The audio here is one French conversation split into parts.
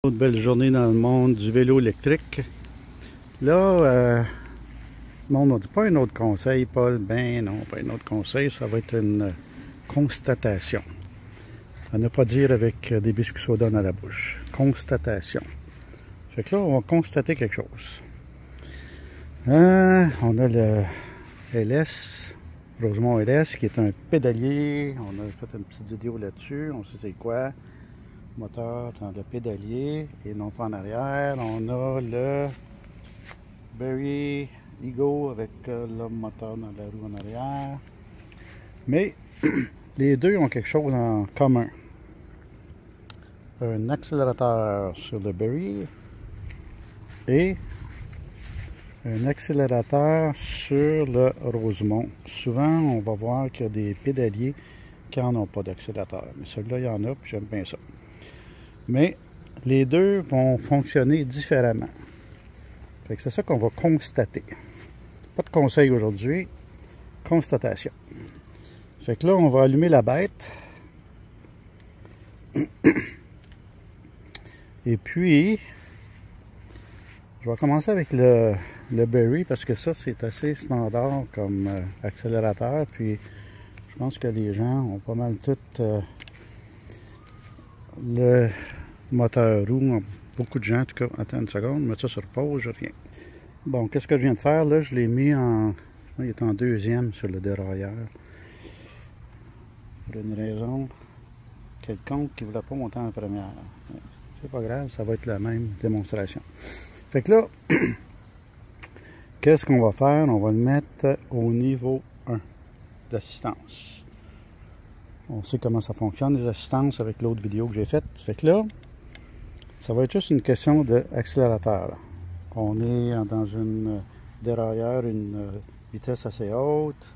Autre belle journée dans le monde du vélo électrique. Là, le monde m'a dit pas un autre conseil, Paul. Ben non, pas un autre conseil, ça va être une constatation. À ne pas dire avec des biscuits soda dans la bouche. Constatation. Fait que là, on va constater quelque chose. On a le LS, Rosemont LS, qui est un pédalier. On a fait une petite vidéo là-dessus. On sait c'est quoi. Moteur dans le pédalier et non pas en arrière. On a le Berry Ego avec le moteur dans la roue en arrière. Mais les deux ont quelque chose en commun. Un accélérateur sur le Berry et un accélérateur sur le Rosemont. Souvent, on va voir qu'il y a des pédaliers qui n'en ont pas d'accélérateur. Mais celui-là, il y en a, puis j'aime bien ça. Mais les deux vont fonctionner différemment. Fait que c'est ça qu'on va constater. Pas de conseil aujourd'hui, constatation. Fait que là, on va allumer la bête. Et puis, je vais commencer avec le Berry parce que ça, c'est assez standard comme accélérateur. Puis, je pense que les gens ont pas mal tout le moteur roue. Beaucoup de gens, en tout cas. Attends une seconde, mettre ça sur pause, je reviens. Bon, qu'est-ce que je viens de faire là? Je l'ai mis en... Il est en deuxième sur le dérailleur. Pour une raison quelconque qui ne voulait pas monter en première. C'est pas grave, ça va être la même démonstration. Fait que là, qu'est-ce qu'on va faire? On va le mettre au niveau 1 d'assistance. On sait comment ça fonctionne, les assistances, avec l'autre vidéo que j'ai faite. Fait que là, ça va être juste une question d'accélérateur. On est dans une dérailleur, une vitesse assez haute.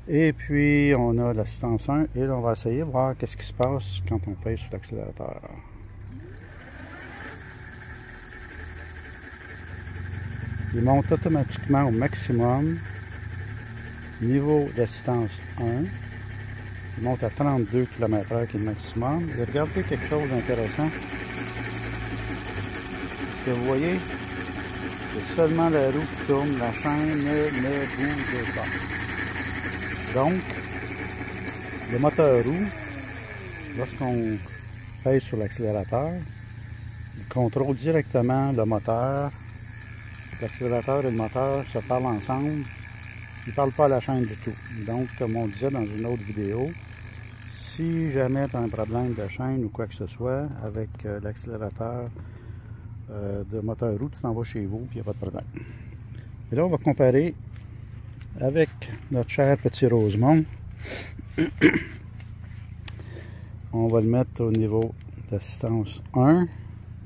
Et puis, on a l'assistance 1. Et là, on va essayer de voir qu'est-ce qui se passe quand on pèse sur l'accélérateur. Il monte automatiquement au maximum. Niveau d'assistance 1. Il monte à 32 km/h qui est le maximum. Et regardez quelque chose d'intéressant. Ce que vous voyez, c'est seulement la roue qui tourne, la chaîne ne bouge pas. Donc, le moteur roue, lorsqu'on pèse sur l'accélérateur, il contrôle directement le moteur. L'accélérateur et le moteur se parlent ensemble. Ils ne parlent pas à la chaîne du tout. Donc, comme on disait dans une autre vidéo, si jamais tu as un problème de chaîne ou quoi que ce soit avec l'accélérateur de moteur roue, tu t'en vas chez vous, puis il n'y a pas de problème. Et là, on va comparer avec notre cher petit Rosemont. On va le mettre au niveau d'assistance 1,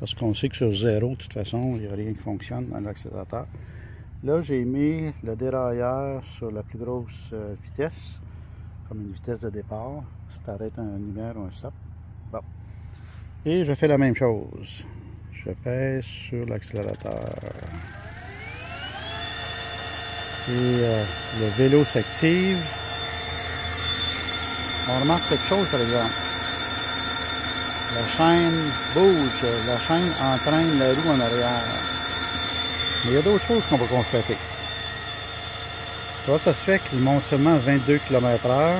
parce qu'on sait que sur 0, de toute façon, il n'y a rien qui fonctionne dans l'accélérateur. Là, j'ai mis le dérailleur sur la plus grosse vitesse, comme une vitesse de départ. Si tu arrêtes un numéro, un stop. Bon. Et je fais la même chose. Je pèse sur l'accélérateur. Et le vélo s'active. On remarque quelque chose, par exemple. La chaîne bouge, la chaîne entraîne la roue en arrière. Mais il y a d'autres choses qu'on va constater. Ça se fait qu'il monte seulement à 22 km/h,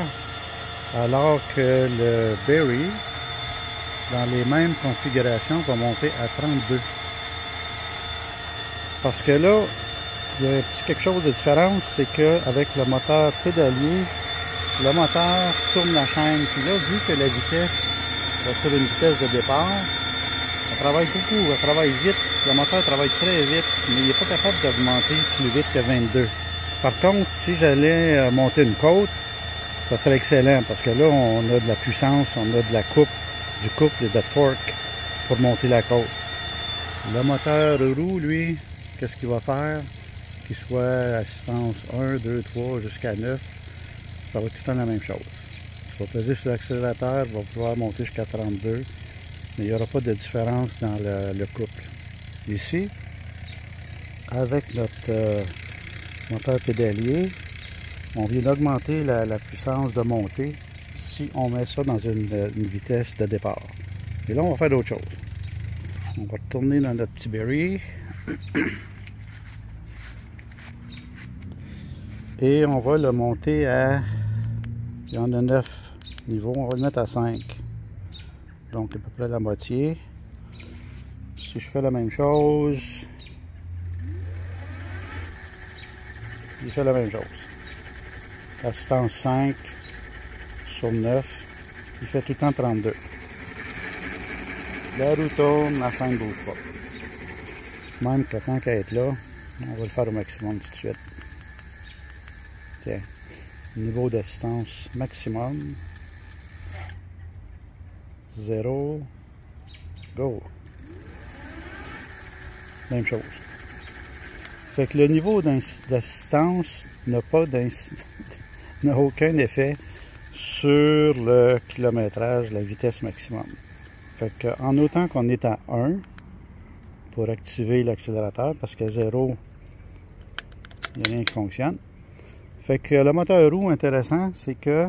alors que le Berry, dans les mêmes configurations, va monter à 32. Parce que là, il y a quelque chose de différent, c'est qu'avec le moteur pédalier, le moteur tourne la chaîne. Puis là, vu que la vitesse est sur une vitesse de départ, elle travaille beaucoup, elle travaille vite. Le moteur travaille très vite, mais il n'est pas capable d'augmenter plus vite que 22. Par contre, si j'allais monter une côte, ça serait excellent parce que là, on a de la puissance, on a de la coupe, du couple et de la torque pour monter la côte. Le moteur roue, lui, qu'est-ce qu'il va faire? Qu'il soit assistance 1, 2, 3 jusqu'à 9, ça va être tout le temps la même chose. Je vais peser sur l'accélérateur, il va pouvoir monter jusqu'à 32, mais il n'y aura pas de différence dans le couple. Ici, avec notre moteur pédalier, on vient d'augmenter la puissance de montée si on met ça dans une vitesse de départ. Et là, on va faire d'autres choses. On va retourner dans notre petit berry. Et on va le monter à... Il y en a 9 niveaux, on va le mettre à 5. Donc à peu près la moitié. Si je fais la même chose, il fait la même chose. Assistance 5 sur 9, il fait tout le temps 32. La roue tourne, la fin ne bouge pas. Même que tant qu'à être là, on va le faire au maximum tout de suite. Tiens, niveau d'assistance maximum. 0, go. Même chose. Fait que le niveau d'assistance n'a aucun effet sur le kilométrage, la vitesse maximum. Fait que en autant qu'on est à 1 pour activer l'accélérateur, parce qu'à 0, il n'y a rien qui fonctionne. Fait que le moteur roue intéressant, c'est que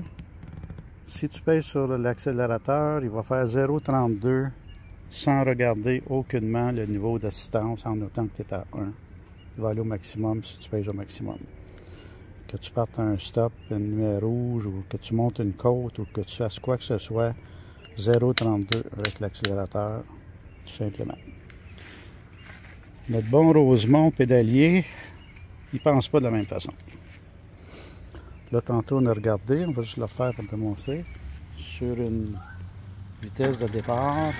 si tu pèses sur l'accélérateur, il va faire 0,32 sans regarder aucunement le niveau d'assistance en autant que tu es à 1. Il va aller au maximum si tu pèses au maximum. Que tu partes à un stop, une lumière rouge, ou que tu montes une côte, ou que tu fasses quoi que ce soit, 0,32 avec l'accélérateur, tout simplement. Notre bon Rosemont pédalier, il ne pense pas de la même façon. Là, tantôt, on a regardé, on va juste le refaire pour démontrer, sur une vitesse de départ.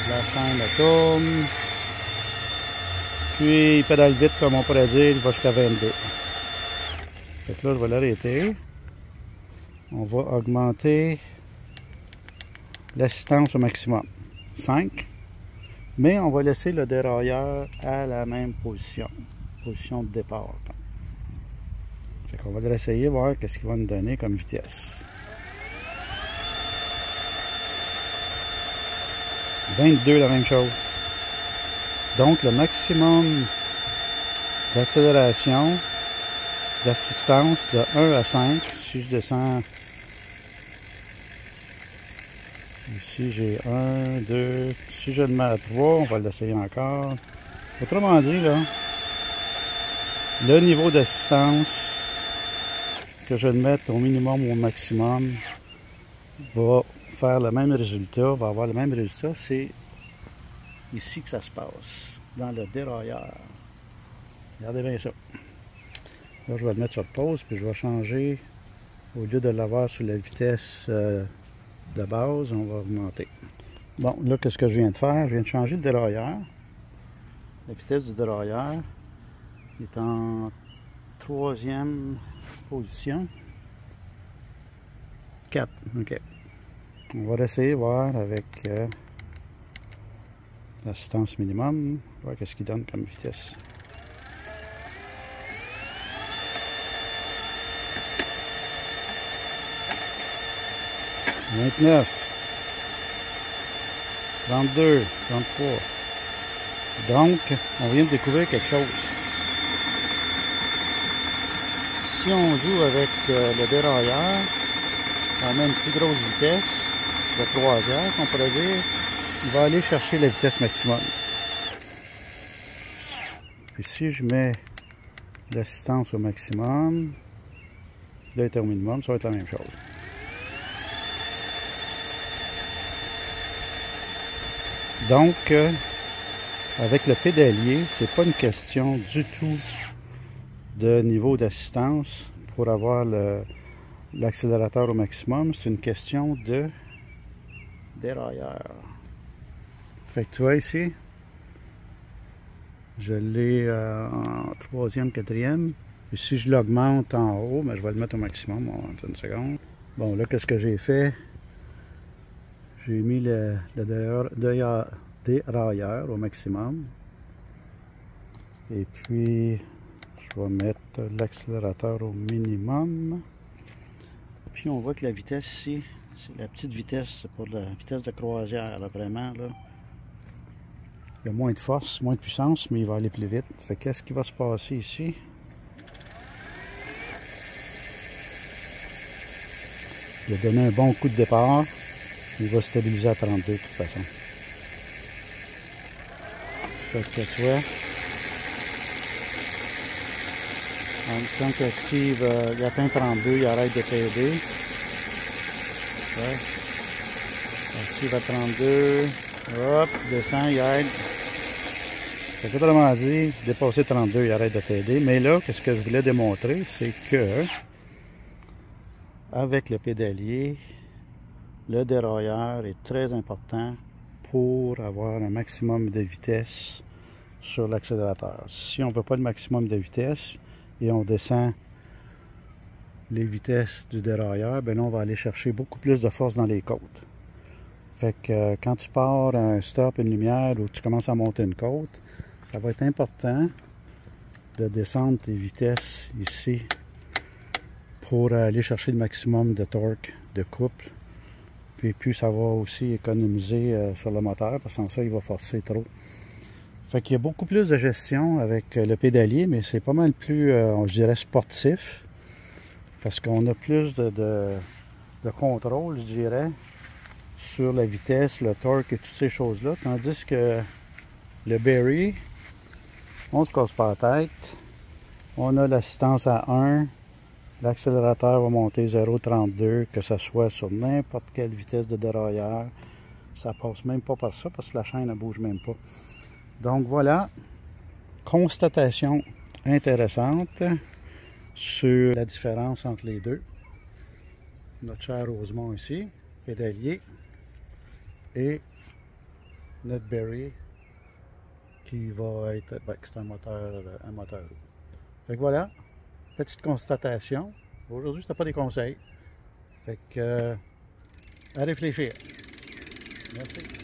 La chaîne la tourne. Puis, il pédale vite, comme on pourrait dire, il va jusqu'à 22. Fait que là, je vais l'arrêter. On va augmenter l'assistance au maximum. 5. Mais on va laisser le dérailleur à la même position. Position de départ. Fait qu'on va l'essayer, voir qu'est-ce qu'il va nous donner comme vitesse. 22, la même chose. Donc, le maximum d'accélération, d'assistance de 1 à 5. Si je descends, ici j'ai 1, 2, si je le mets à 3, on va l'essayer encore. Autrement dit, là, le niveau d'assistance, que je le mette au minimum ou au maximum, va faire le même résultat, va avoir le même résultat. C'est ici que ça se passe, dans le dérailleur. Regardez bien ça. Là, je vais le mettre sur pause, puis je vais changer, au lieu de l'avoir sur la vitesse de base, on va augmenter. Bon, là, qu'est-ce que je viens de faire? Je viens de changer le dérailleur. La vitesse du dérailleur est en 3e position. 4, ok. On va essayer de voir avec l'assistance minimum, voir qu'est-ce qu'il donne comme vitesse. « 29, 32, 33. Donc, on vient de découvrir quelque chose. Si on joue avec le dérailleur, on a une plus grosse vitesse de croisière, qu'on pourrait dire, il va aller chercher la vitesse maximum. Puis si je mets l'assistance au maximum, là, il est au minimum, ça va être la même chose. Donc, avec le pédalier, c'est pas une question du tout de niveau d'assistance pour avoir l'accélérateur au maximum. C'est une question de dérailleur. Fait que tu vois ici, je l'ai en 3e, 4e. Et si je l'augmente en haut, ben, je vais le mettre au maximum. On va attendre une seconde. Bon, là, qu'est-ce que j'ai fait? J'ai mis le dérailleur au maximum. Et puis, je vais mettre l'accélérateur au minimum. Puis, on voit que la vitesse ici, c'est la petite vitesse, c'est pour la vitesse de croisière, là, vraiment. Là. Il y a moins de force, moins de puissance, mais il va aller plus vite. Fait qu'est-ce qui va se passer ici? Il a donné un bon coup de départ. Il va stabiliser à 32 de toute façon. Fait que tu vois, quand tu actives, il atteint 32, il arrête de t'aider. Ouais. Active à 32, hop, descend, il aide. Fait que, autrement dit, dépasser 32, il arrête de t'aider. Mais là, qu'est-ce que je voulais démontrer, c'est que avec le pédalier, le dérailleur est très important pour avoir un maximum de vitesse sur l'accélérateur. Si on ne veut pas le maximum de vitesse et on descend les vitesses du dérailleur, ben là, on va aller chercher beaucoup plus de force dans les côtes. Fait que quand tu pars à un stop, une lumière, ou tu commences à monter une côte, ça va être important de descendre tes vitesses ici pour aller chercher le maximum de torque de couple. Puis ça va aussi économiser sur le moteur, parce que sans ça, il va forcer trop. Fait qu'il y a beaucoup plus de gestion avec le pédalier, mais c'est pas mal plus, je dirais, sportif. Parce qu'on a plus de contrôle, je dirais, sur la vitesse, le torque et toutes ces choses-là. Tandis que le Berry, on se casse pas la tête. On a l'assistance à 1. L'accélérateur va monter 0,32, que ce soit sur n'importe quelle vitesse de dérailleur. Ça passe même pas par ça parce que la chaîne ne bouge même pas. Donc voilà, constatation intéressante sur la différence entre les deux. Notre cher Rosemont ici, pédalier, et notre Berry qui va être, c'est un moteur roux. Fait que voilà, petite constatation. Aujourd'hui, c'était pas des conseils. Fait que à réfléchir. Merci.